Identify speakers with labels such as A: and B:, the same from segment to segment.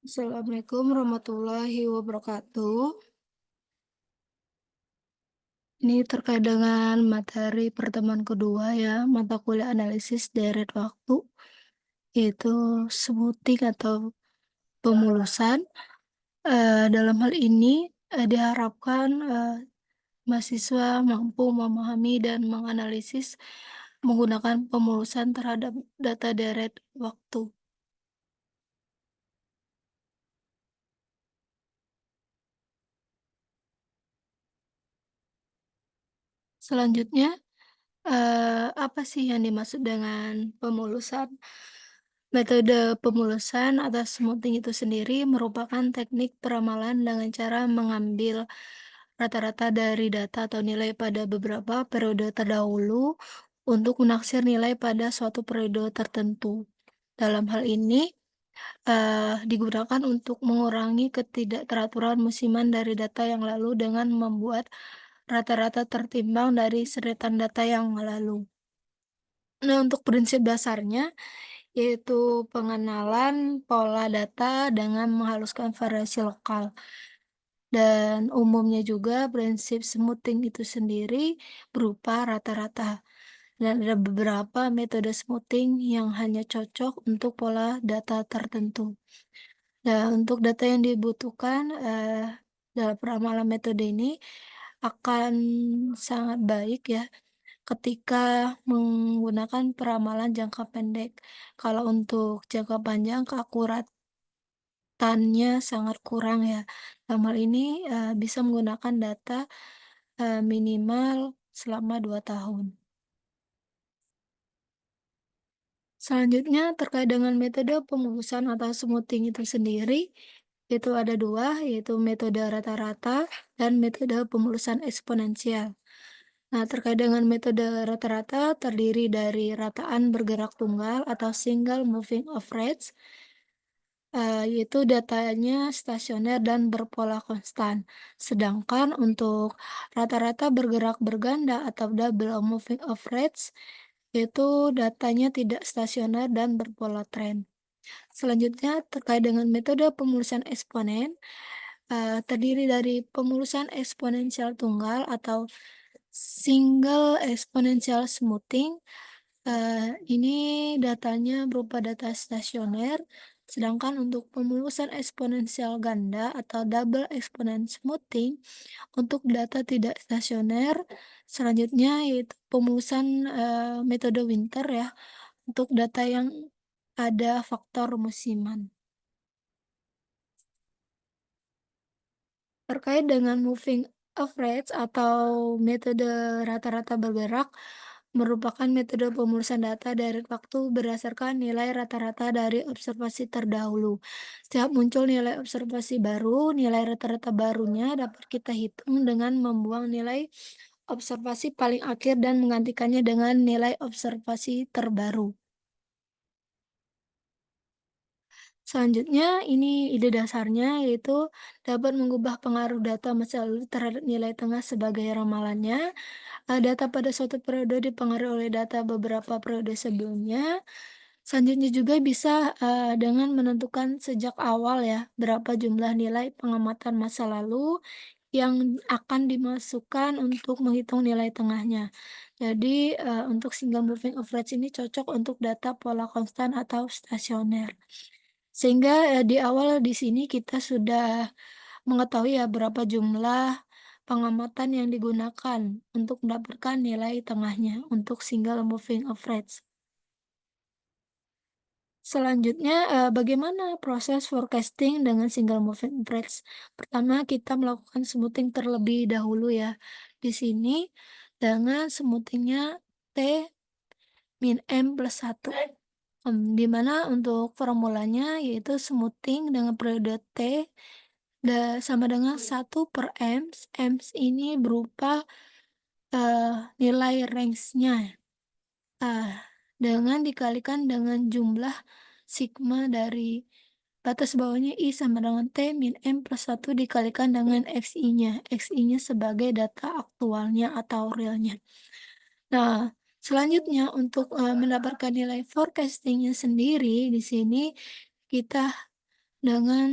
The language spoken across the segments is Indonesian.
A: Assalamualaikum warahmatullahi wabarakatuh. Ini terkait dengan materi pertemuan kedua ya, mata kuliah analisis deret waktu, yaitu smoothing atau pemulusan. Dalam hal ini, diharapkan, mahasiswa mampu memahami dan menganalisis menggunakan pemulusan terhadap data deret waktu. Selanjutnya, apa sih yang dimaksud dengan pemulusan? Metode pemulusan atau smoothing itu sendiri merupakan teknik peramalan dengan cara mengambil rata-rata dari data atau nilai pada beberapa periode terdahulu untuk menaksir nilai pada suatu periode tertentu. Dalam hal ini, digunakan untuk mengurangi ketidakteraturan musiman dari data yang lalu dengan membuat rata-rata tertimbang dari seretan data yang lalu. Nah, untuk prinsip dasarnya, yaitu pengenalan pola data dengan menghaluskan variasi lokal. Dan umumnya juga prinsip smoothing itu sendiri berupa rata-rata. Dan ada beberapa metode smoothing yang hanya cocok untuk pola data tertentu. Nah, untuk data yang dibutuhkan dalam peramalan metode ini akan sangat baik ya ketika menggunakan peramalan jangka pendek. Kalau untuk jangka panjang keakuratannya sangat kurang ya. Dalam hal ini, bisa menggunakan data, minimal selama 2 tahun. Selanjutnya terkait dengan metode pemulusan atau smoothing itu sendiri, itu ada 2, yaitu metode rata-rata dan metode pemulusan eksponensial. Nah, terkait dengan metode rata-rata terdiri dari rataan bergerak tunggal atau single moving average, yaitu datanya stasioner dan berpola konstan. Sedangkan untuk rata-rata bergerak berganda atau double moving average, yaitu datanya tidak stasioner dan berpola tren. Selanjutnya terkait dengan metode pemulusan eksponen, terdiri dari pemulusan eksponensial tunggal atau single exponential smoothing. Ini datanya berupa data stasioner, sedangkan untuk pemulusan eksponensial ganda atau double exponent smoothing untuk data tidak stasioner, selanjutnya yaitu pemulusan metode Winter ya, untuk data yang ada faktor musiman. Terkait dengan moving average atau metode rata-rata bergerak, merupakan metode pemulusan data dari waktu berdasarkan nilai rata-rata dari observasi terdahulu. Setiap muncul nilai observasi baru, nilai rata-rata barunya dapat kita hitung dengan membuang nilai observasi paling akhir dan menggantikannya dengan nilai observasi terbaru. Selanjutnya, ini ide dasarnya yaitu dapat mengubah pengaruh data masa lalu terhadap nilai tengah sebagai ramalannya. Data pada suatu periode dipengaruhi oleh data beberapa periode sebelumnya. Selanjutnya juga bisa dengan menentukan sejak awal ya berapa jumlah nilai pengamatan masa lalu yang akan dimasukkan untuk menghitung nilai tengahnya. Jadi untuk single moving average ini cocok untuk data pola konstan atau stasioner. Sehingga, di awal di sini kita sudah mengetahui ya berapa jumlah pengamatan yang digunakan untuk mendapatkan nilai tengahnya untuk single moving average. Selanjutnya, bagaimana proses forecasting dengan single moving average? Pertama, kita melakukan smoothing terlebih dahulu ya. Di sini dengan smoothingnya T min M plus 1. Di mana untuk formulanya yaitu smoothing dengan periode T sama dengan 1/Ems. Ems ini berupa nilai range-nya dengan dikalikan dengan jumlah sigma dari batas bawahnya I sama dengan T min M plus 1 dikalikan dengan XI-nya. XI-nya sebagai data aktualnya atau realnya. Nah, selanjutnya untuk mendapatkan nilai forecasting-nya sendiri di sini kita dengan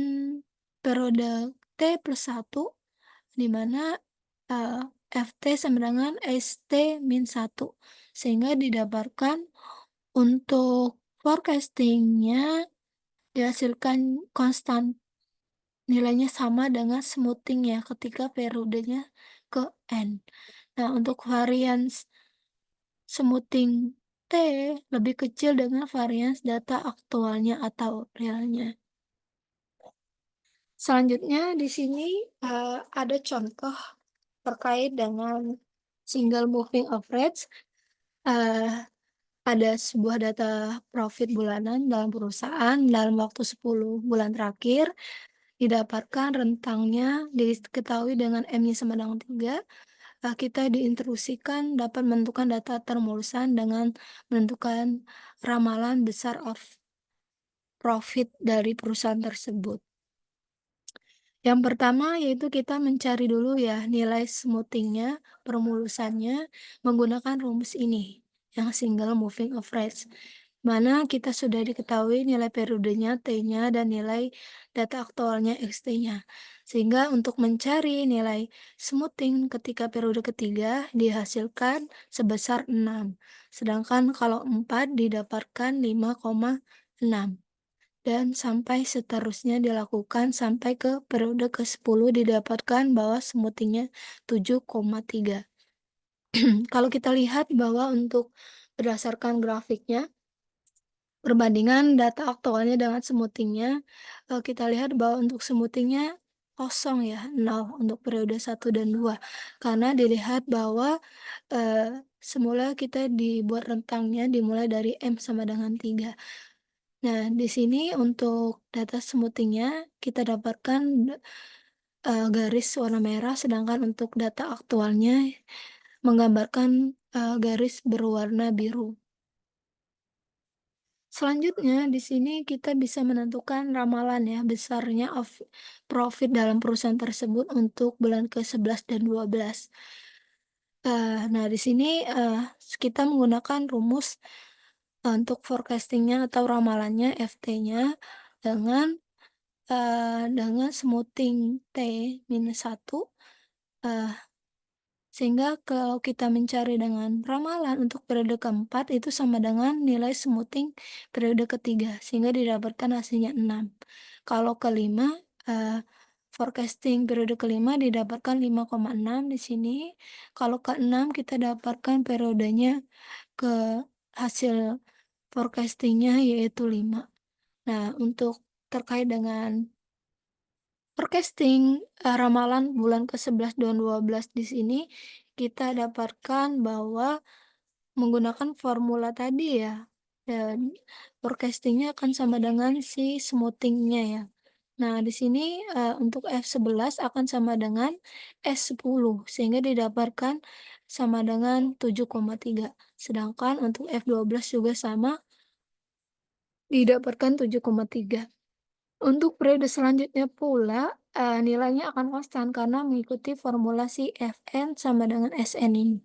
A: periode T+1, di mana, eee, FT sama dengan ST-1, sehingga didapatkan untuk forecasting-nya dihasilkan konstan, nilainya sama dengan smoothing ya ketika periodenya ke N. Nah, untuk varians smoothing T lebih kecil dengan varians data aktualnya atau realnya. Selanjutnya di sini, ada contoh terkait dengan single moving average. Eee, ada sebuah data profit bulanan dalam perusahaan dalam waktu 10 bulan terakhir, didapatkan rentangnya diketahui dengan M-nya sama dengan 3. Kita diinstruksikan dapat menentukan data termolusan dengan menentukan ramalan besar of profit dari perusahaan tersebut. Yang pertama yaitu kita mencari dulu ya nilai smoothing-nya, permulusannya menggunakan rumus ini, yang single moving average. Mana kita sudah diketahui nilai periodenya T-nya dan nilai data aktualnya XT-nya. Sehingga untuk mencari nilai smoothing ketika periode ketiga dihasilkan sebesar 6. Sedangkan kalau 4 didapatkan 5,6. Dan sampai seterusnya dilakukan sampai ke periode ke-10 didapatkan bahwa smoothing-nya 7,3. Kalau kita lihat bahwa untuk berdasarkan grafiknya, perbandingan data aktualnya dengan smoothing-nya, kita lihat bahwa untuk smoothing-nya kosong ya, 0 untuk periode 1 dan 2. Karena dilihat bahwa, semula kita dibuat rentangnya dimulai dari M sama dengan 3. Nah, di sini untuk data smoothing-nya kita dapatkan, garis warna merah, sedangkan untuk data aktualnya menggambarkan, garis berwarna biru. Selanjutnya di sini kita bisa menentukan ramalan ya, besarnya of profit dalam perusahaan tersebut untuk bulan ke-11 dan 12. Nah di sini, kita menggunakan rumus untuk forecasting-nya atau ramalannya FT-nya dengan dengan smoothing T-1, eee, sehingga kalau kita mencari dengan ramalan untuk periode keempat itu sama dengan nilai smoothing periode ketiga, sehingga didapatkan hasilnya 6. Kalau kelima, forecasting periode kelima didapatkan 5,6 di sini. Kalau keenam kita dapatkan periodenya ke hasil forecasting-nya yaitu 5. Nah, untuk terkait dengan forecasting, ramalan bulan ke-11 dan 12 di sini, kita dapatkan bahwa menggunakan formula tadi ya, dan forecasting-nya akan sama dengan si smoothing-nya ya. Nah, di sini, untuk F11 akan sama dengan S10, sehingga didapatkan sama dengan 7,3. Sedangkan untuk F12 juga sama, didapatkan 7,3. Untuk periode selanjutnya pula, nilainya akan konstan karena mengikuti formulasi Fn sama dengan Sn ini.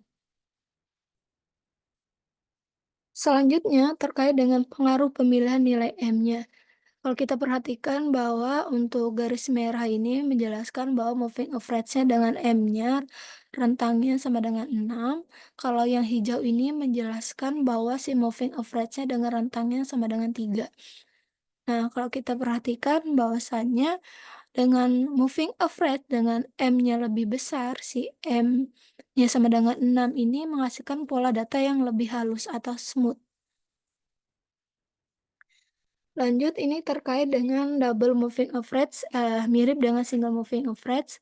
A: Selanjutnya terkait dengan pengaruh pemilihan nilai M-nya. Kalau kita perhatikan bahwa untuk garis merah ini menjelaskan bahwa moving average-nya dengan M-nya rentangnya sama dengan 6. Kalau yang hijau ini menjelaskan bahwa si moving average-nya dengan rentangnya sama dengan 3. Nah, kalau kita perhatikan bahwasannya dengan moving average dengan M-nya lebih besar, si M-nya sama dengan 6 ini menghasilkan pola data yang lebih halus atau smooth. Lanjut ini terkait dengan double moving average, mirip dengan single moving average.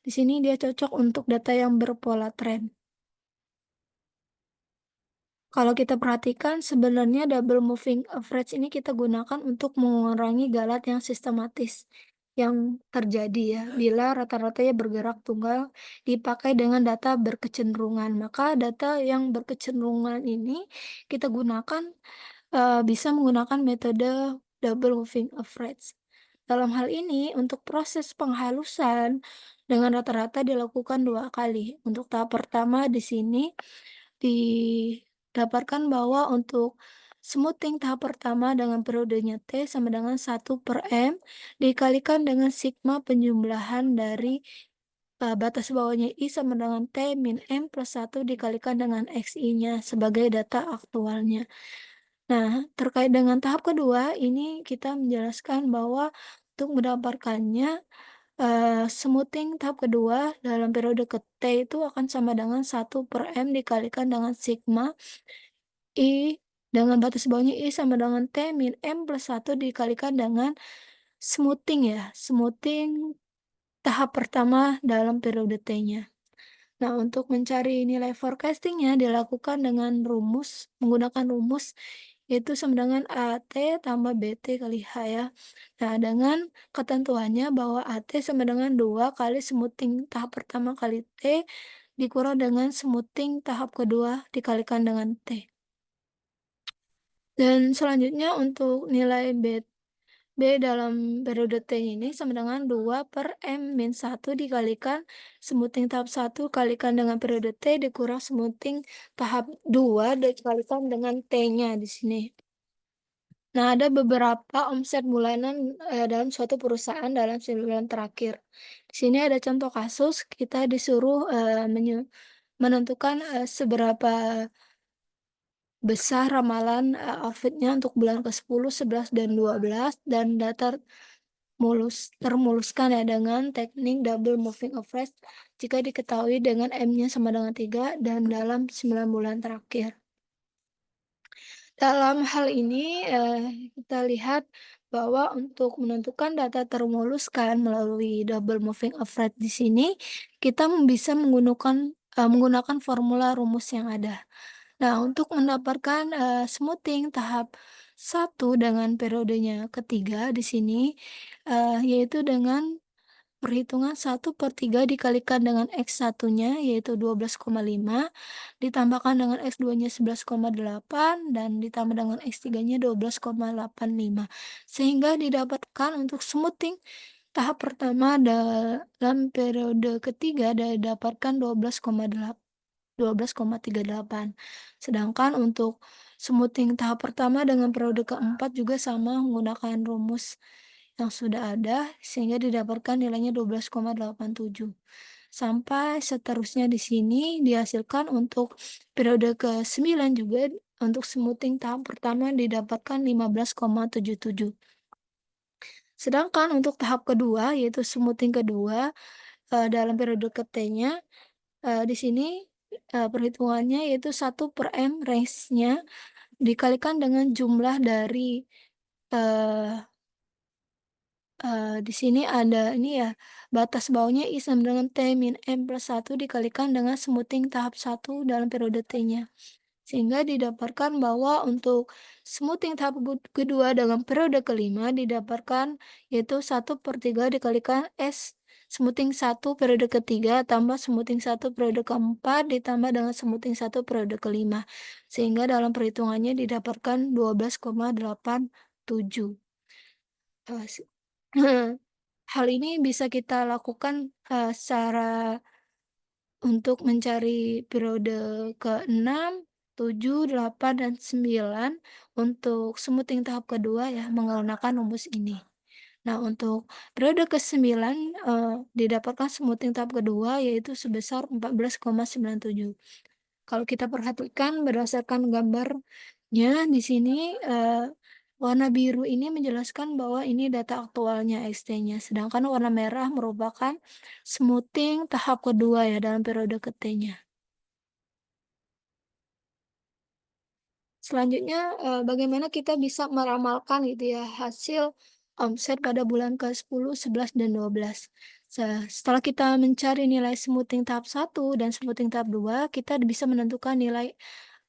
A: Di sini dia cocok untuk data yang berpola trend. Kalau kita perhatikan sebenarnya double moving average ini kita gunakan untuk mengurangi galat yang sistematis yang terjadi ya bila rata-ratanya bergerak tunggal dipakai dengan data berkecenderungan. Maka data yang berkecenderungan ini kita gunakan, bisa menggunakan metode double moving average. Dalam hal ini untuk proses penghalusan dengan rata-rata dilakukan 2 kali. Untuk tahap pertama di sini didapatkan bahwa untuk smoothing tahap pertama dengan periodenya T sama dengan 1/M dikalikan dengan sigma penjumlahan dari batas bawahnya I sama dengan T min M plus 1 dikalikan dengan XI-nya sebagai data aktualnya. Nah, terkait dengan tahap kedua, ini kita menjelaskan bahwa untuk mendapatkannya, smoothing tahap kedua dalam periode ke T itu akan sama dengan 1/M dikalikan dengan sigma I dengan batas bawahnya I sama dengan T min M plus 1 dikalikan dengan smoothing ya, smoothing tahap pertama dalam periode T-nya. Nah, untuk mencari nilai forecasting-nya dilakukan dengan menggunakan rumus yaitu sama dengan AT tambah BT kali H ya. Nah, dengan ketentuannya bahwa AT sama dengan 2 kali smoothing tahap pertama kali T dikurang dengan smoothing tahap kedua dikalikan dengan T. Dan selanjutnya untuk nilai B dalam periode T ini sama dengan 2/M-1 dikalikan smoothing tahap 1 kalikan dengan periode T dikurang smoothing tahap 2 dikalikan dengan T-nya di sini. Nah, ada beberapa omset bulanan, dalam suatu perusahaan dalam 9 bulan terakhir. Di sini ada contoh kasus, kita disuruh, menentukan, seberapa besar ramalan, outfit-nya untuk bulan ke-10, 11, dan 12 dan data termuluskan ya dengan teknik double moving average jika diketahui dengan M-nya sama dengan 3 dan dalam 9 bulan terakhir. Dalam hal ini, kita lihat bahwa untuk menentukan data termuluskan melalui double moving average di sini, kita bisa menggunakan formula rumus yang ada. Nah, untuk mendapatkan, smoothing tahap 1 dengan periodenya ketiga di sini, yaitu dengan perhitungan 1/3 dikalikan dengan X1-nya yaitu 12,5 ditambahkan dengan X2-nya 11,8 dan ditambah dengan X3-nya 12,85 sehingga didapatkan untuk smoothing tahap pertama dalam periode ketiga didapatkan 12,38. Sedangkan untuk smoothing tahap pertama dengan periode keempat juga sama menggunakan rumus yang sudah ada sehingga didapatkan nilainya 12,87. Sampai seterusnya di sini dihasilkan untuk periode ke-9 juga untuk smoothing tahap pertama didapatkan 15,77. Sedangkan untuk tahap kedua yaitu smoothing kedua, dalam periode ke-T-nya, di sini, perhitungannya yaitu 1/M range-nya dikalikan dengan jumlah dari, eee di sini ada ini ya, batas bawahnya I sama dengan T min M plus 1 dikalikan dengan smoothing tahap 1 dalam periode T-nya. Sehingga didapatkan bahwa untuk smoothing tahap kedua dalam periode kelima didapatkan yaitu 1/3 dikalikan S smoothing 1 periode ketiga tambah smoothing 1 periode keempat ditambah dengan smoothing 1 periode kelima. Sehingga dalam perhitungannya didapatkan 12,87. Eee, se Hal ini bisa kita lakukan, secara untuk mencari periode ke-6, 7, 8, dan 9 untuk smoothing tahap kedua ya menggunakan rumus ini. Nah untuk periode ke-9, didapatkan smoothing tahap kedua yaitu sebesar 14,97. Kalau kita perhatikan berdasarkan gambarnya di sini, warna biru ini menjelaskan bahwa ini data aktualnya XT-nya, sedangkan warna merah merupakan smoothing tahap kedua ya dalam periode ke T-nya. Selanjutnya, bagaimana kita bisa meramalkan gitu ya hasil omset pada bulan ke-10, 11, dan 12. Setelah kita mencari nilai smoothing tahap 1 dan smoothing tahap 2, kita bisa menentukan nilai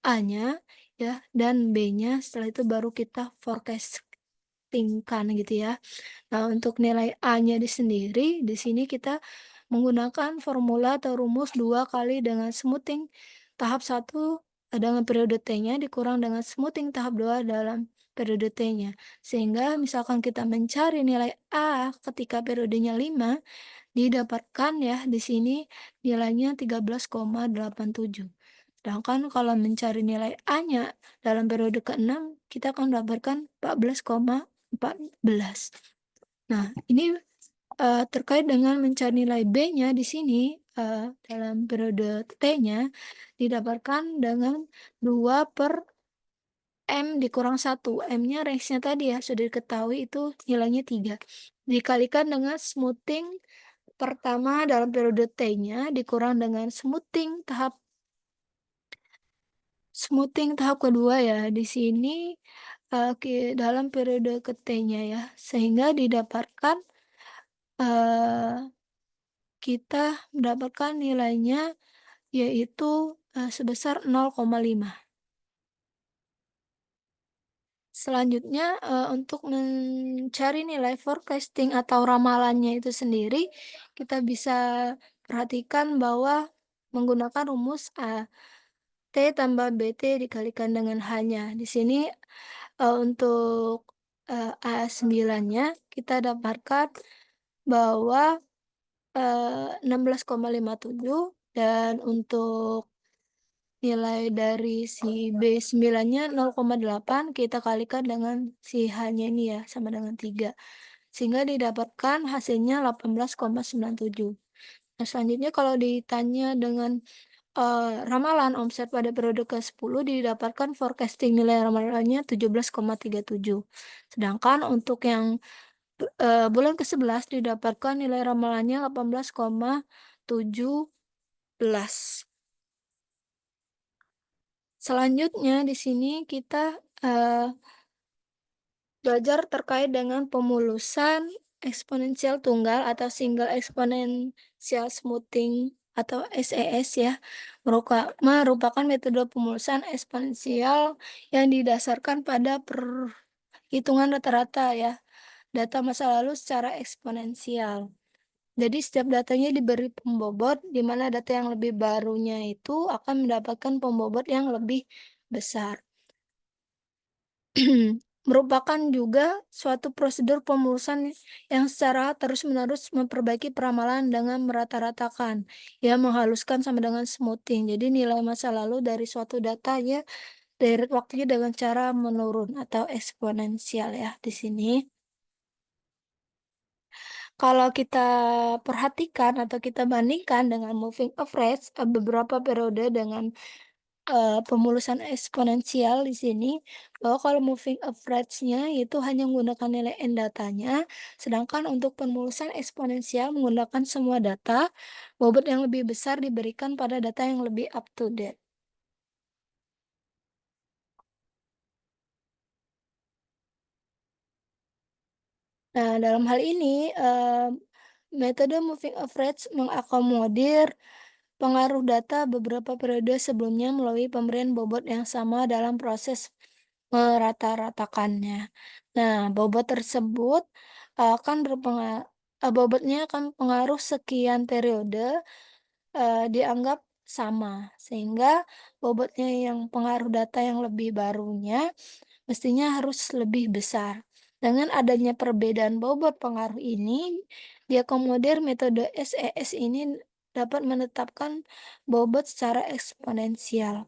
A: A-nya ya dan B-nya, setelah itu baru kita forecasting-kan gitu ya. Nah, untuk nilai A-nya sendiri, di sini kita menggunakan formula atau rumus 2 kali dengan smoothing tahap 1 dengan periode T-nya dikurang dengan smoothing tahap 2 dalam periode T-nya. Sehingga misalkan kita mencari nilai A ketika periodenya 5 didapatkan ya di sini nilainya 13,87. Sedangkan kalau mencari nilai A-nya dalam periode ke-6, kita akan mendapatkan 14,14. Nah, ini, terkait dengan mencari nilai B-nya di sini, dalam periode T-nya didapatkan dengan 2/M dikurang 1. M-nya range-nya tadi ya sudah diketahui itu nilainya 3. Dikalikan dengan smoothing pertama dalam periode T-nya dikurang dengan smoothing tahap kedua ya. Di sini, dalam periode ke T-nya ya, sehingga didapatkan, eee, kita mendapatkan nilainya yaitu, sebesar 0,5. Selanjutnya, untuk mencari nilai forecasting atau ramalannya itu sendiri, kita bisa perhatikan bahwa menggunakan rumus T tambah BT dikalikan dengan H-nya. Di sini, untuk, A9-nya kita dapatkan bahwa, 16,57 dan untuk nilai dari si B9-nya 0,8 kita kalikan dengan si H-nya ini ya, sama dengan 3 sehingga didapatkan hasilnya 18,97. Nah, selanjutnya kalau ditanya dengan, ramalan omset pada periode ke-10 didapatkan forecasting nilai ramalannya 17,37. Sedangkan untuk yang, bulan ke-11 didapatkan nilai ramalannya 18,17. Selanjutnya di sini kita, belajar terkait dengan pemulusan eksponensial tunggal atau single exponential smoothing atau SES ya, merupakan metode pemulusan eksponensial yang didasarkan pada perhitungan rata-rata ya, data masa lalu secara eksponensial. Jadi setiap datanya diberi pembobot, di mana data yang lebih barunya itu akan mendapatkan pembobot yang lebih besar. Merupakan juga suatu prosedur pemulusan yang secara terus-menerus memperbaiki peramalan dengan merata-ratakan, ya menghaluskan sama dengan smoothing. Jadi nilai masa lalu dari suatu data ya deret waktunya dengan cara menurun atau eksponensial ya di sini. Kalau kita perhatikan atau kita bandingkan dengan moving average, beberapa periode dengan pemulusan eksponensial di sini, bahwa kalau moving average-nya itu hanya menggunakan nilai N datanya, sedangkan untuk pemulusan eksponensial menggunakan semua data, bobot yang lebih besar diberikan pada data yang lebih up to date. Nah, dalam hal ini, metode moving average mengakomodir pengaruh data beberapa periode sebelumnya melalui pemberian bobot yang sama dalam proses merata-ratakannya. Nah, bobot tersebut akan bobotnya akan pengaruh sekian periode, dianggap sama, sehingga bobotnya yang pengaruh data yang lebih barunya mestinya harus lebih besar. Dengan adanya perbedaan bobot pengaruh ini, diakomodir metode SES ini dapat menetapkan bobot secara eksponensial.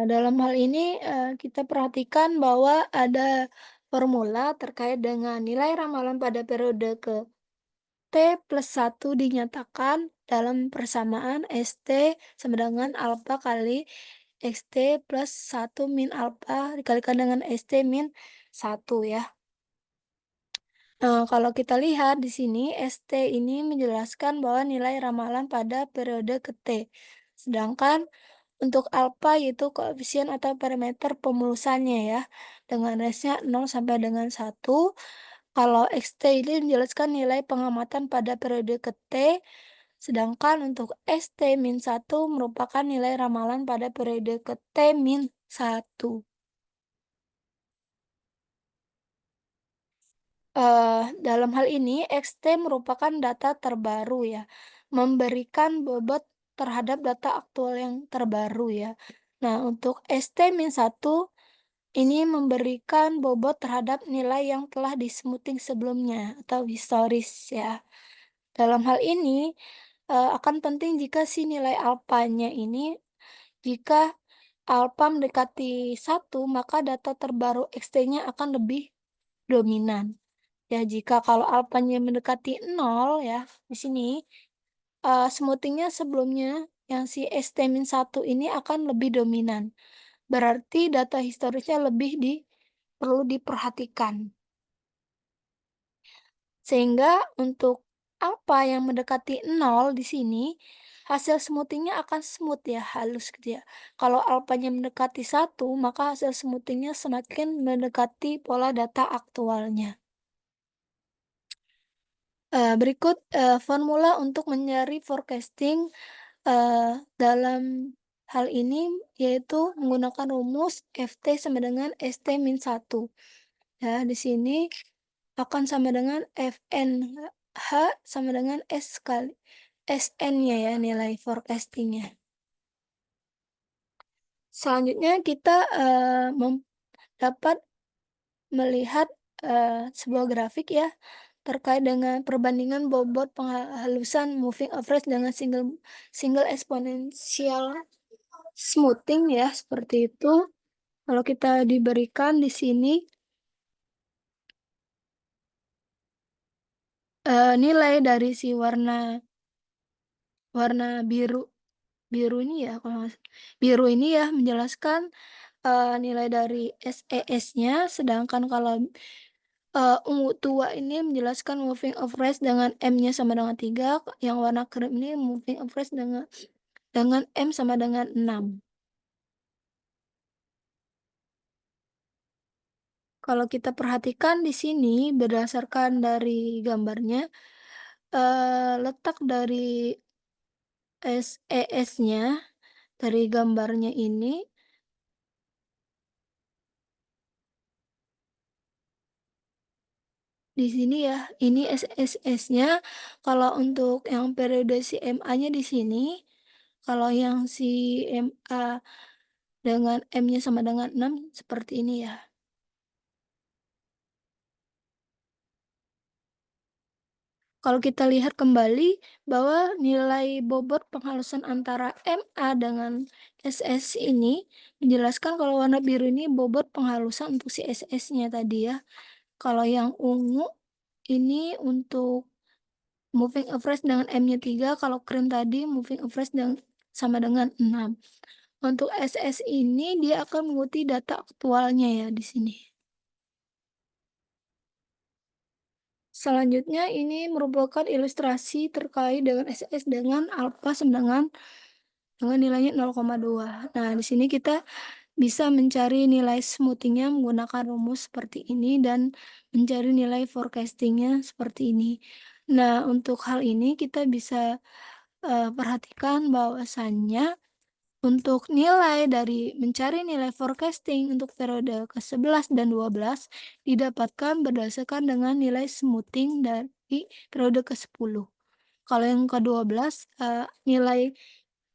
A: Dalam hal ini, kita perhatikan bahwa ada formula terkait dengan nilai ramalan pada periode ke T+1 dinyatakan dalam persamaan ST sama dengan alfa kali XT plus 1 min alfa dikalikan dengan ST min 1 ya. Kalau kita lihat di sini ST ini menjelaskan bahwa nilai ramalan pada periode ke T. Sedangkan untuk alfa yaitu koefisien atau parameter pemulusannya ya, dengan range-nya 0 sampai dengan 1. Kalau XT ini menjelaskan nilai pengamatan pada periode ke T, sedangkan untuk ST-1 merupakan nilai ramalan pada periode ke T-1. Dalam hal ini, XT merupakan data terbaru ya, memberikan bobot terhadap data aktual yang terbaru ya. Nah, untuk ST-1 Ini memberikan bobot terhadap nilai yang telah di-smoothing sebelumnya atau historis ya. Dalam hal ini, akan penting jika si nilai alpanya ini jika alpa mendekati 1 maka data terbaru XT-nya akan lebih dominan. Ya, jika kalau alpanya mendekati 0 ya, di sini, smoothing sebelumnya yang si ST-1 ini akan lebih dominan. Berarti data historisnya lebih perlu diperhatikan. Sehingga untuk alfa yang mendekati 0 di sini, hasil smoothing akan smooth ya, halus gitu ya. Kalau alfanya mendekati 1 maka hasil smoothing semakin mendekati pola data aktualnya. Berikut, formula untuk mencari forecasting, dalam hal ini yaitu menggunakan rumus FT sama dengan ST-1. Ya, di sini akan sama dengan FNH sama dengan S kali SN-nya ya, nilai forecasting-nya. Selanjutnya kita, dapat melihat, sebuah grafik ya, terkait dengan perbandingan bobot penghalusan moving average dengan single single exponential smoothing ya, seperti itu. Kalau kita diberikan di sini, nilai dari si warna warna biru biru ini ya, kalau biru ini ya menjelaskan, nilai dari SES-nya, sedangkan kalau, ungu tua ini menjelaskan moving average dengan M-nya sama dengan 3, yang warna krim ini moving average dengan M sama dengan 6. Kalau kita perhatikan di sini berdasarkan dari gambarnya, letak dari SES-nya, dari gambarnya ini, di sini ya, ini SSS-nya, kalau untuk yang periode si MA-nya di sini, kalau yang si MA dengan M-nya sama dengan 6 seperti ini ya. Kalau kita lihat kembali bahwa nilai bobot penghalusan antara MA dengan SS ini menjelaskan kalau warna biru ini bobot penghalusan untuk si SS-nya tadi ya. Kalau yang ungu ini untuk moving average dengan M-nya 3, kalau krim tadi moving average sama dengan 6. Untuk SS ini dia akan mengikuti data aktualnya ya di sini. Selanjutnya ini merupakan ilustrasi terkait dengan SS dengan alfa sama dengan nilainya 0,2. Nah, di sini kita bisa mencari nilai smoothing menggunakan rumus seperti ini dan mencari nilai forecasting seperti ini. Nah, untuk hal ini kita bisa perhatikan bahwasannya untuk nilai dari mencari nilai forecasting untuk periode ke-11 dan 12 didapatkan berdasarkan dengan nilai smoothing dari periode ke-10. Kalau yang ke-12, nilai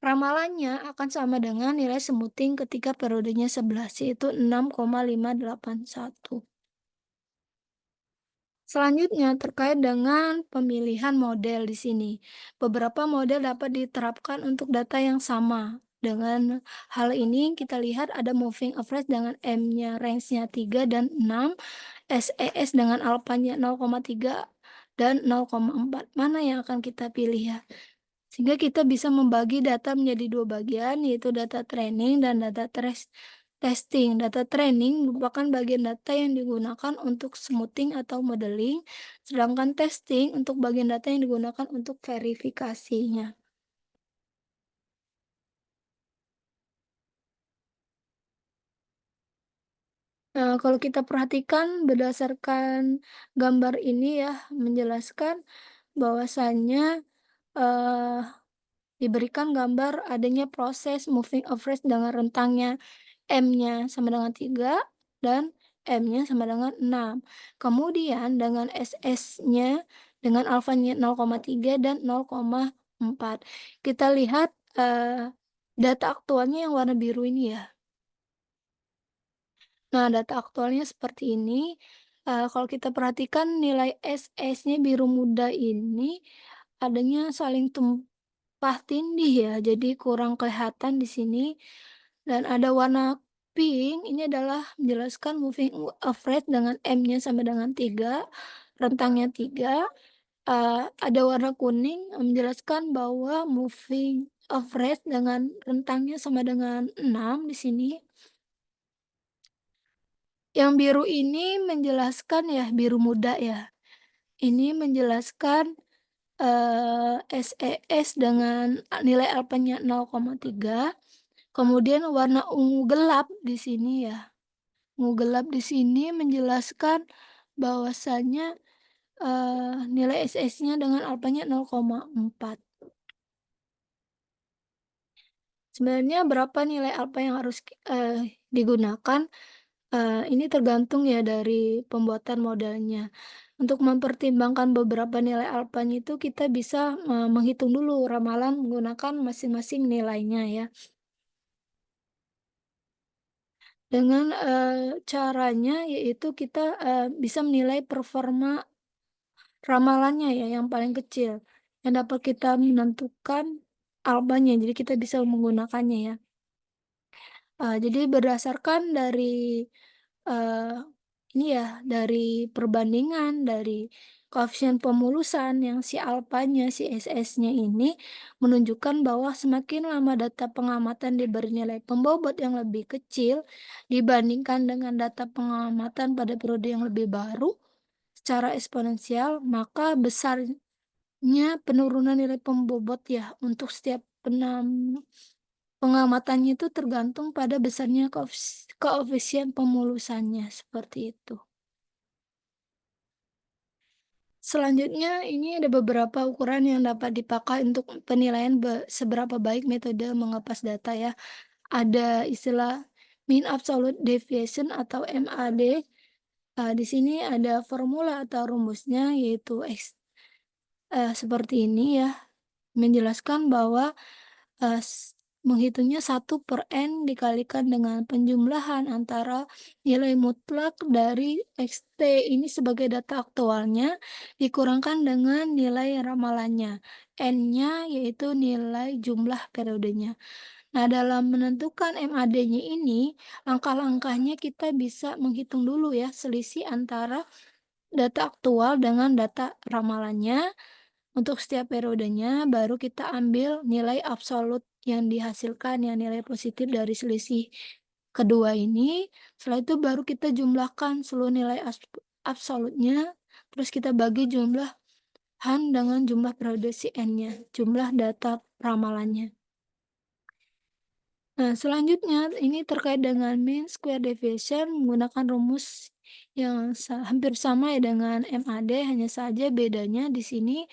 A: ramalannya akan sama dengan nilai smoothing ketika periodenya 11, yaitu 6,581. Selanjutnya terkait dengan pemilihan model di sini. Beberapa model dapat diterapkan untuk data yang sama. Dengan hal ini kita lihat ada moving average dengan M-nya range-nya 3 dan 6, SES dengan alpanya 0,3 dan 0,4. Mana yang akan kita pilih ya? Sehingga kita bisa membagi data menjadi dua bagian, yaitu data training dan data testing. Data training merupakan bagian data yang digunakan untuk smoothing atau modeling, sedangkan testing untuk bagian data yang digunakan untuk verifikasinya. Nah, kalau kita perhatikan berdasarkan gambar ini ya, menjelaskan bahwasannya eh, diberikan gambar adanya proses moving average dengan rentangnya M-nya sama dengan 3 dan M-nya sama dengan 6. Kemudian dengan SS-nya dengan alfanya 0,3 dan 0,4. Kita lihat, data aktualnya yang warna biru ini ya. Nah, data aktualnya seperti ini, kalau kita perhatikan nilai SS-nya biru muda ini adanya saling tumpah tindih ya, jadi kurang kelihatan di sini. Dan ada warna pink, ini adalah menjelaskan moving average dengan M-nya sama dengan 3, rentangnya 3. Ada warna kuning, menjelaskan bahwa moving average dengan rentangnya sama dengan 6 di sini. Yang biru ini menjelaskan ya, biru muda ya, ini menjelaskan, SES dengan nilai alfanya 0,3, kemudian warna ungu gelap di sini ya, ungu gelap di sini menjelaskan bahwasanya, nilai SES-nya dengan alfanya 0,4. Sebenarnya berapa nilai alfa yang harus digunakan, ini tergantung ya dari pembuatan modelnya. Untuk mempertimbangkan beberapa nilai alfanya itu kita bisa, menghitung dulu ramalan menggunakan masing-masing nilainya ya. Dengan, caranya yaitu kita, bisa menilai performa ramalannya ya yang paling kecil, yang dapat kita menentukan alfanya, jadi kita bisa menggunakannya ya. Jadi berdasarkan dari, eee, ini ya, dari perbandingan dari koefisien pemulusan yang si alfanya, si SS-nya ini menunjukkan bahwa semakin lama data pengamatan diberi nilai pembobot yang lebih kecil dibandingkan dengan data pengamatan pada periode yang lebih baru secara eksponensial, maka besarnya penurunan nilai pembobot ya untuk setiap pengamatannya itu tergantung pada besarnya koefisien pemulusannya, seperti itu. Selanjutnya ini ada beberapa ukuran yang dapat dipakai untuk penilaian seberapa baik metode mengepas data ya. Ada istilah mean absolute deviation atau MAD. Di sini ada formula atau rumusnya yaitu seperti ini ya, menjelaskan bahwa menghitungnya 1/n dikalikan dengan penjumlahan antara nilai mutlak dari XT ini sebagai data aktualnya, dikurangkan dengan nilai ramalannya, N-nya yaitu nilai jumlah periodenya. Nah, dalam menentukan MAD-nya ini, langkah-langkahnya kita bisa menghitung dulu ya selisih antara data aktual dengan data ramalannya untuk setiap periodenya, baru kita ambil nilai absolut yang dihasilkan, yang nilai positif dari selisih kedua ini. Setelah itu baru kita jumlahkan seluruh nilai absolutnya, terus kita bagi jumlahan dengan jumlah periode si N-nya, jumlah data ramalannya. Nah, selanjutnya ini terkait dengan mean square deviation menggunakan rumus yang hampir sama ya dengan MAD, hanya saja bedanya di sini,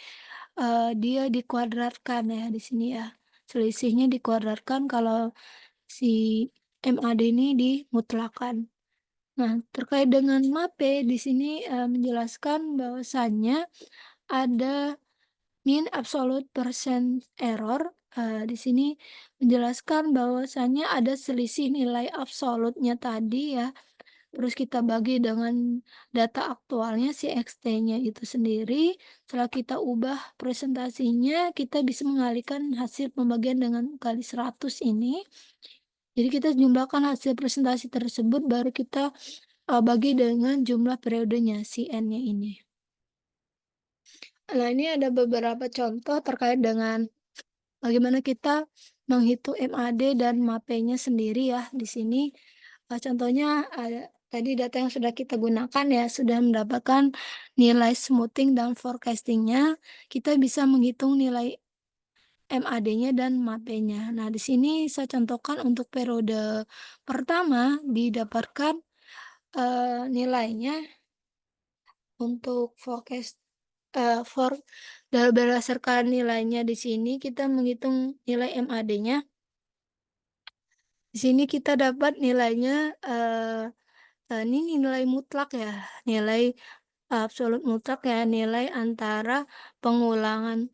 A: dia dikuadratkan ya di sini ya. Selisihnya dikuadratkan kalau si MAD ini dimutlakan. Nah, terkait dengan MAPE di sini, menjelaskan bahwasannya ada mean absolute percent error, di sini menjelaskan bahwasannya ada selisih nilai absolutnya tadi ya, terus kita bagi dengan data aktualnya si XT-nya itu sendiri, setelah kita ubah presentasinya, kita bisa mengalihkan hasil pembagian dengan kali 100 ini. Jadi kita jumlahkan hasil presentasi tersebut baru kita, bagi dengan jumlah periodenya si N-nya ini. Nah, ini ada beberapa contoh terkait dengan bagaimana kita menghitung MAD dan MAPE-nya sendiri ya di sini, contohnya ada tadi data yang sudah kita gunakan ya, sudah mendapatkan nilai smoothing dan forecasting-nya, kita bisa menghitung nilai MAD-nya dan MAPE-nya. Nah, di sini saya contohkan untuk periode pertama didapatkan, nilainya untuk forecast berdasarkan nilainya di sini kita menghitung nilai MAD-nya. Di sini kita dapat nilainya, ini nilai mutlak ya, nilai absolut mutlak ya, nilai antara pengurangan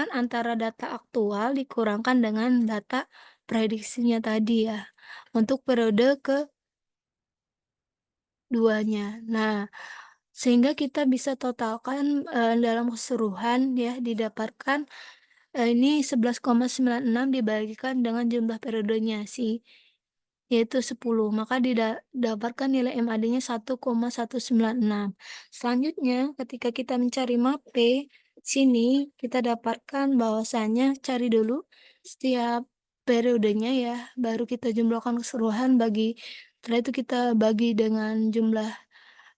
A: antara data aktual dikurangkan dengan data prediksinya tadi ya, untuk periode duanya. Nah, sehingga kita bisa totalkan, dalam keseluruhan ya didapatkan, ini 11,96 dibagikan dengan jumlah periodenya yaitu 10, maka dapatkan nilai MAD-nya 1,196. Selanjutnya ketika kita mencari MAPE, sini kita dapatkan bahwasanya cari dulu setiap periodenya ya, baru kita jumlahkan keseluruhan setelah itu kita bagi dengan jumlah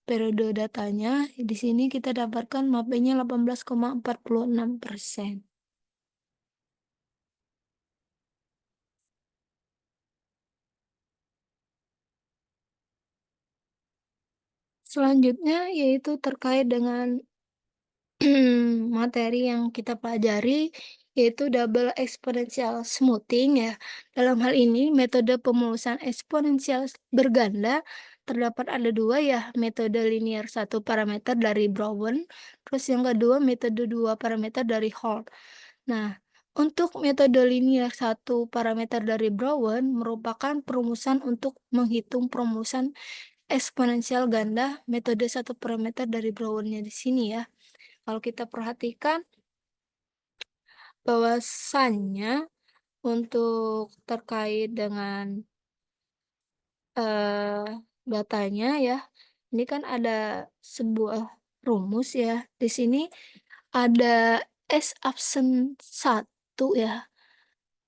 A: periode datanya. Di sini kita dapatkan MAPE-nya 18,46%. Selanjutnya yaitu terkait dengan materi yang kita pelajari yaitu double exponential smoothing ya. Dalam hal ini metode pemulusan eksponensial berganda terdapat ada dua ya, metode linear satu parameter dari Brown, terus yang kedua metode dua parameter dari Holt. Nah, untuk metode linear satu parameter dari Brown merupakan perumusan untuk menghitung perumusan eksponensial ganda metode satu parameter dari Brownnya di sini ya. Kalau kita perhatikan bahwasannya untuk terkait dengan eh, datanya ya, ini kan ada sebuah rumus ya. Di sini ada S absen satu ya,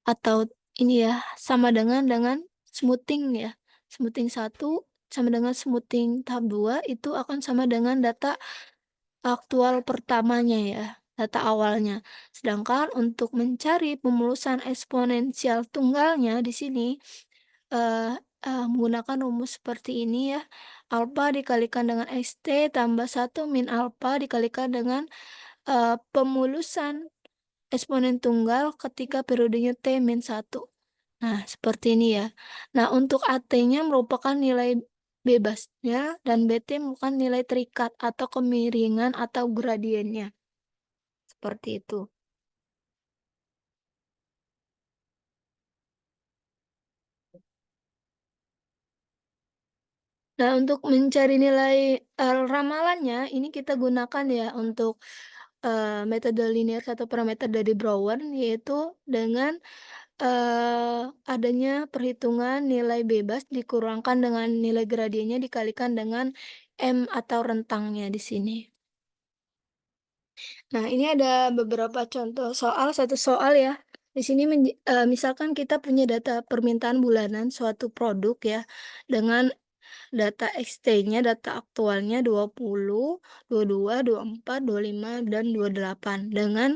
A: atau ini ya sama dengan smoothing ya. Smoothing satu sama dengan smoothing tahap 2 itu akan sama dengan data aktual pertamanya ya, data awalnya. Sedangkan untuk mencari pemulusan eksponensial tunggalnya di sini eh, menggunakan rumus seperti ini ya. Alpha dikalikan dengan ST tambah satu min alpha dikalikan dengan pemulusan eksponen tunggal ketika periodenya T min satu. Nah, seperti ini ya. Nah, untuk AT-nya merupakan nilai bebasnya dan BT merupakan nilai terikat atau kemiringan atau gradiennya. Seperti itu. Nah, untuk mencari nilai ramalannya, ini kita gunakan ya untuk metode linear satu parameter dari Brouwer, yaitu dengan adanya perhitungan nilai bebas dikurangkan dengan nilai gradiennya dikalikan dengan M atau rentangnya di sini. Nah, ini ada beberapa contoh soal, satu soal ya. Di sini misalkan kita punya data permintaan bulanan suatu produk ya dengan data XT-nya, data aktualnya 20, 22, 24, 25, dan 28 dengan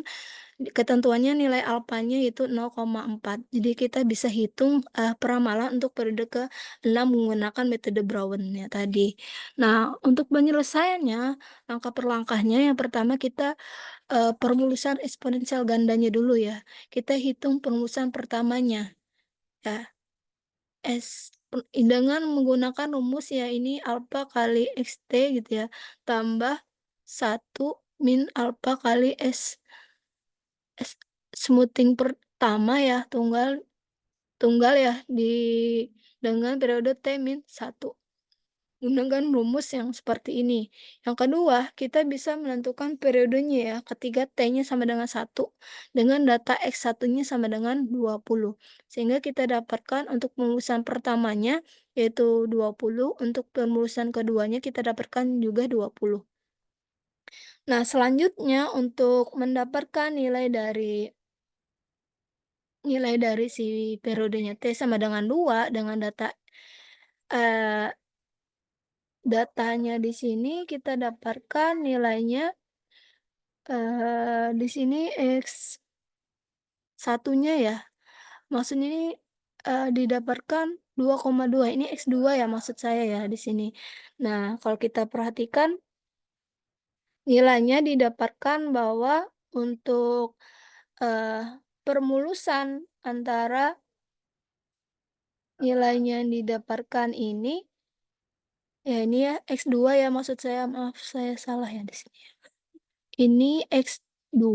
A: ketentuannya nilai alfanya itu 0,4. Jadi kita bisa hitung peramalan untuk periode ke-6 menggunakan metode Brown ya tadi. Nah, untuk penyelesaiannya, langkah per langkahnya yang pertama kita permulusan eksponensial gandanya dulu ya. Kita hitung permulusan pertamanya ya. Dengan menggunakan rumus ya ini alpha kali xt gitu ya tambah satu min alpha kali s smoothing pertama ya tunggal tunggal ya dengan periode t min satu gunakan rumus yang seperti ini. Yang kedua, kita bisa menentukan periodenya ya. Ketiga, T-nya sama dengan satu dengan data X1-nya sama dengan 20. Sehingga kita dapatkan untuk pemulusan pertamanya yaitu 20, untuk pemulusan keduanya kita dapatkan juga 20. Nah, selanjutnya untuk mendapatkan nilai dari si periodenya T sama dengan 2 dengan eh, datanya di sini kita dapatkan nilainya di sini X satunya ya. Maksudnya ini didapatkan 2,2. Ini X2 ya maksud saya ya di sini. Nah, kalau kita perhatikan nilainya didapatkan bahwa untuk eh, permulusan antara nilainya yang didapatkan ini ya ini ya X2 ya maksud saya. Maaf saya salah ya di sini. Ini X2.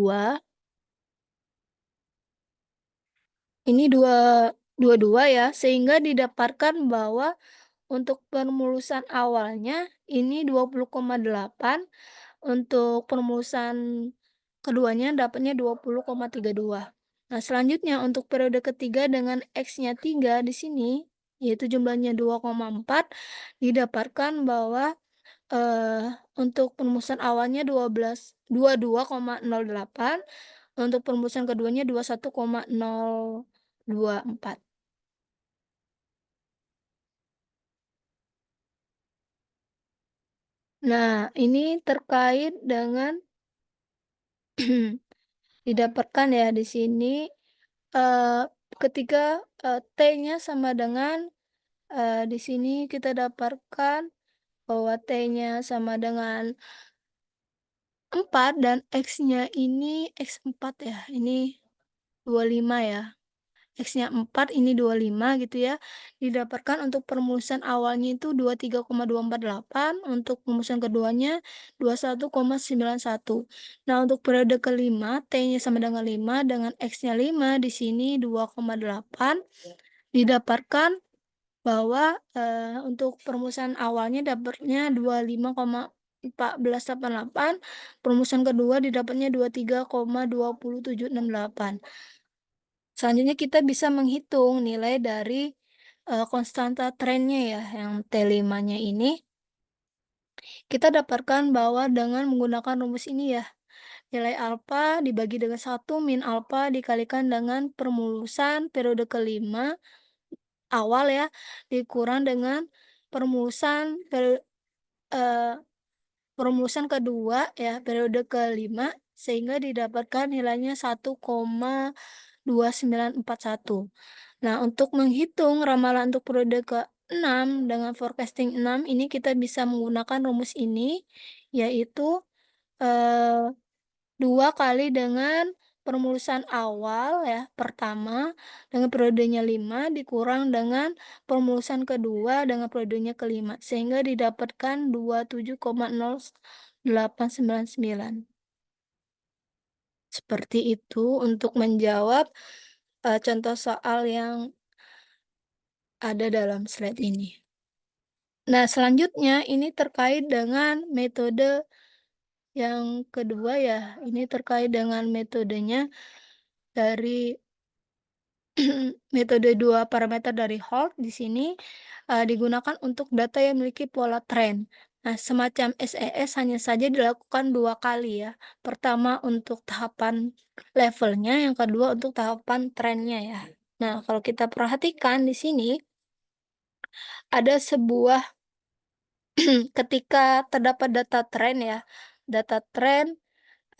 A: Ini dua dua ya, sehingga didapatkan bahwa untuk permulusan awalnya ini 20,8, untuk permulusan keduanya dapatnya 20,32. Nah, selanjutnya untuk periode ketiga dengan X-nya 3 di sini, yaitu jumlahnya 2,4, didapatkan bahwa, untuk perumusan awalnya 22,08, untuk perumusan keduanya 21,024. Nah, ini terkait dengan didapatkan ya di sini, eee, ketika, T-nya sama dengan, di sini kita dapatkan bahwa T-nya sama dengan 4 dan X-nya ini X4 ya, ini 25 ya. X-nya 4, ini 25 gitu ya. Didapatkan untuk perumusan awalnya itu 23,248, untuk perumusan keduanya 21,91. Nah, untuk periode kelima, T-nya sama dengan 5 dengan X-nya 5 di sini 2,8, didapatkan bahwa, untuk perumusan awalnya dapatnya 25,1488, perumusan kedua didapatnya 23,20768. Selanjutnya kita bisa menghitung nilai dari, konstanta trennya ya, yang T5-nya ini, kita dapatkan bahwa dengan menggunakan rumus ini ya, nilai alfa dibagi dengan satu min alfa dikalikan dengan permulusan periode kelima awal ya, dikurang dengan permulusan eee, perumusan kedua ya, periode kelima, sehingga didapatkan nilainya 1,2941. Nah, untuk menghitung ramalan untuk periode ke-6 dengan forecasting 6 ini kita bisa menggunakan rumus ini, yaitu, eee, 2 kali dengan permulusan awal ya, pertama dengan periodenya 5 dikurang dengan permulusan kedua dengan periodenya kelima sehingga didapatkan 27,0899. Seperti itu untuk menjawab, contoh soal yang ada dalam slide ini. Nah, selanjutnya ini terkait dengan metode yang kedua ya, ini terkait dengan metodenya dari metode 2 parameter dari Holt di sini, digunakan untuk data yang memiliki pola tren. Nah, semacam SES hanya saja dilakukan 2 kali ya. Pertama untuk tahapan levelnya, yang kedua untuk tahapan trennya ya. Nah, kalau kita perhatikan di sini, ada sebuah ketika terdapat data tren ya, data tren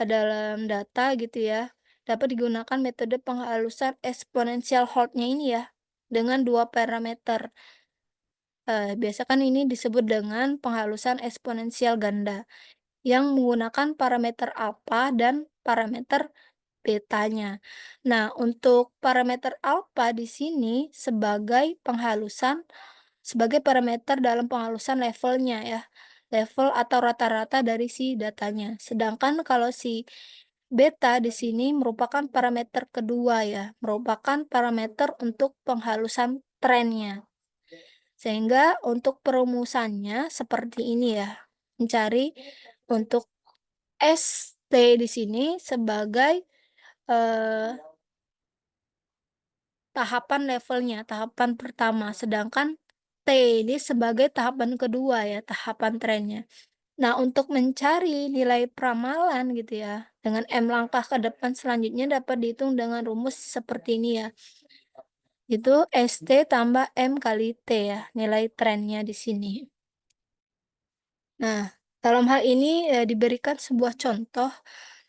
A: dalam data gitu ya, dapat digunakan metode penghalusan eksponensial Holt-nya ini ya, dengan 2 parameter. Biasa kan ini disebut dengan penghalusan eksponensial ganda, yang menggunakan parameter alfa dan parameter betanya. Nah, untuk parameter alfa di sini sebagai parameter dalam penghalusan levelnya ya, level atau rata-rata dari si datanya. Sedangkan kalau si beta di sini merupakan parameter kedua ya, merupakan parameter untuk penghalusan trennya. Sehingga untuk perumusannya seperti ini ya, mencari untuk ST di sini sebagai, eee, tahapan levelnya, tahapan pertama, sedangkan T ini sebagai tahapan kedua ya, tahapan trennya. Nah, untuk mencari nilai peramalan gitu ya, dengan M langkah ke depan selanjutnya dapat dihitung dengan rumus seperti ini ya. Itu ST tambah M kali T ya, nilai trennya di sini. Nah, dalam hal ini, diberikan sebuah contoh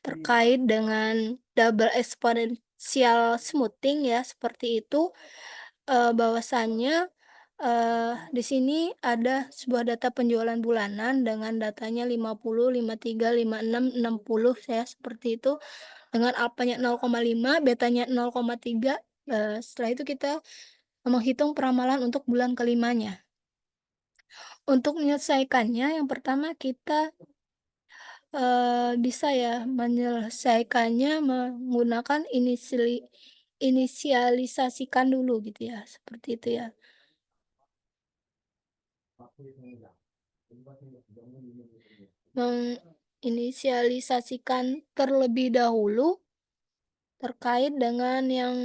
A: terkait dengan double exponential smoothing ya, seperti itu, bahwasannya, di sini ada sebuah data penjualan bulanan dengan datanya 50, 53, 56, 60 ya, seperti itu, dengan alfanya 0,5, betanya 0,3, setelah itu kita menghitung peramalan untuk bulan kelimanya. Untuk menyelesaikannya, yang pertama kita bisa ya menyelesaikannya menggunakan inisialisasikan dulu gitu ya, seperti itu ya. Menginisialisasikan terlebih dahulu terkait dengan yang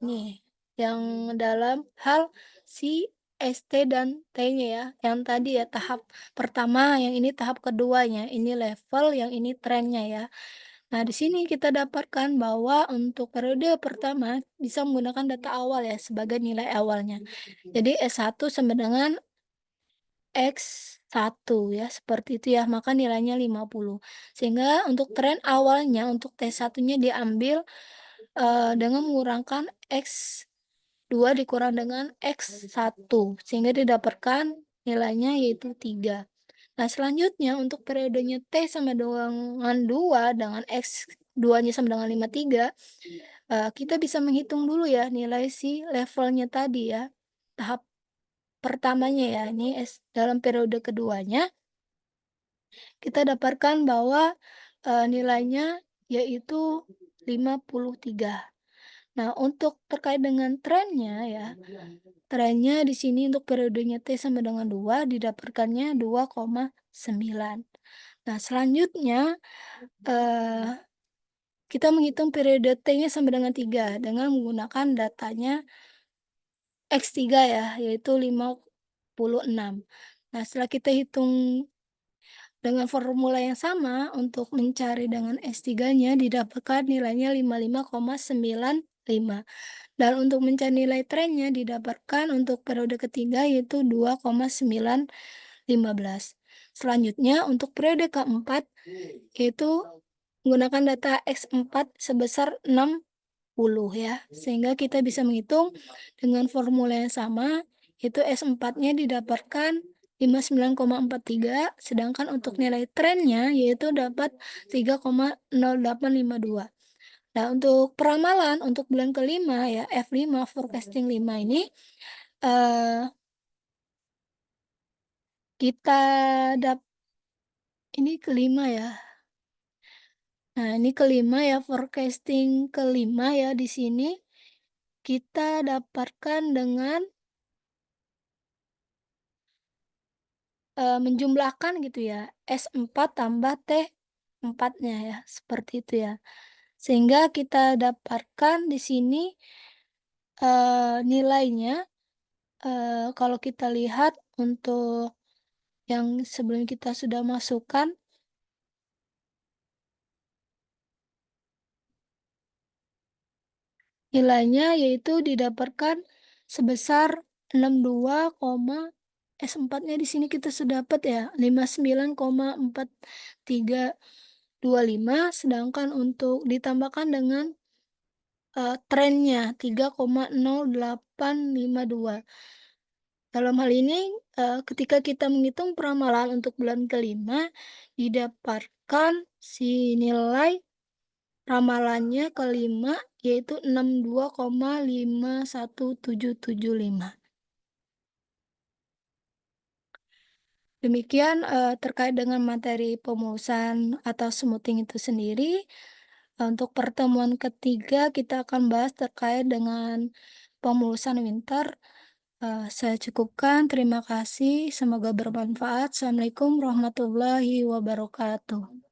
A: ini, yang dalam hal si ST dan T-nya ya, yang tadi ya tahap pertama, yang ini tahap keduanya, ini level, yang ini trennya ya. Nah, di sini kita dapatkan bahwa untuk periode pertama bisa menggunakan data awal ya sebagai nilai awalnya. Jadi S1 sama dengan X1 ya, seperti itu ya, maka nilainya 50. Sehingga untuk tren awalnya untuk T1-nya diambil dengan mengurangkan X2 dikurang dengan X1 sehingga didapatkan nilainya yaitu 3. Nah, selanjutnya untuk periodenya T sama dengan 2 dengan X2-nya sama dengan 53, kita bisa menghitung dulu ya nilai si levelnya tadi ya. Tahap pertamanya ya, ini dalam periode keduanya kita dapatkan bahwa, nilainya yaitu 53. Nah, untuk terkait dengan trennya ya, trennya di sini untuk periodenya T sama dengan 2 didapatkannya 2,9. Nah, selanjutnya, eee, kita menghitung periode T-nya sama dengan 3 dengan menggunakan datanya X3 ya, yaitu 56. Nah, setelah kita hitung dengan formula yang sama untuk mencari dengan S3-nya didapatkan nilainya 55,95. Dan untuk mencari nilai trennya didapatkan untuk periode ketiga yaitu 2,915. Selanjutnya untuk periode keempat yaitu menggunakan data X4 sebesar 60 ya. Sehingga kita bisa menghitung dengan formula yang sama yaitu S4-nya didapatkan 59,43 sedangkan untuk nilai trennya yaitu dapat 3,0852. Nah, untuk peramalan untuk bulan kelima ya, F5 forecasting 5 ini, eee, kita dap ini kelima ya. Nah, ini kelima ya, forecasting kelima ya, di sini kita dapatkan dengan, menjumlahkan gitu ya, S4 tambah T4-nya ya, seperti itu ya. Sehingga kita dapatkan di sini, nilainya, kalau kita lihat untuk yang sebelum kita sudah masukkan, nilainya yaitu didapatkan sebesar 62, S4-nya di sini kita sudah dapat ya 59,4325 sedangkan untuk ditambahkan dengan, trennya 3,0852. Dalam hal ini, ketika kita menghitung peramalan untuk bulan kelima didapatkan si nilai ramalannya kelima yaitu 62,51775. Demikian, terkait dengan materi pemulusan atau smoothing itu sendiri. Untuk pertemuan ketiga kita akan bahas terkait dengan pemulusan winter. Saya cukupkan, terima kasih, semoga bermanfaat. Assalamualaikum warahmatullahi wabarakatuh.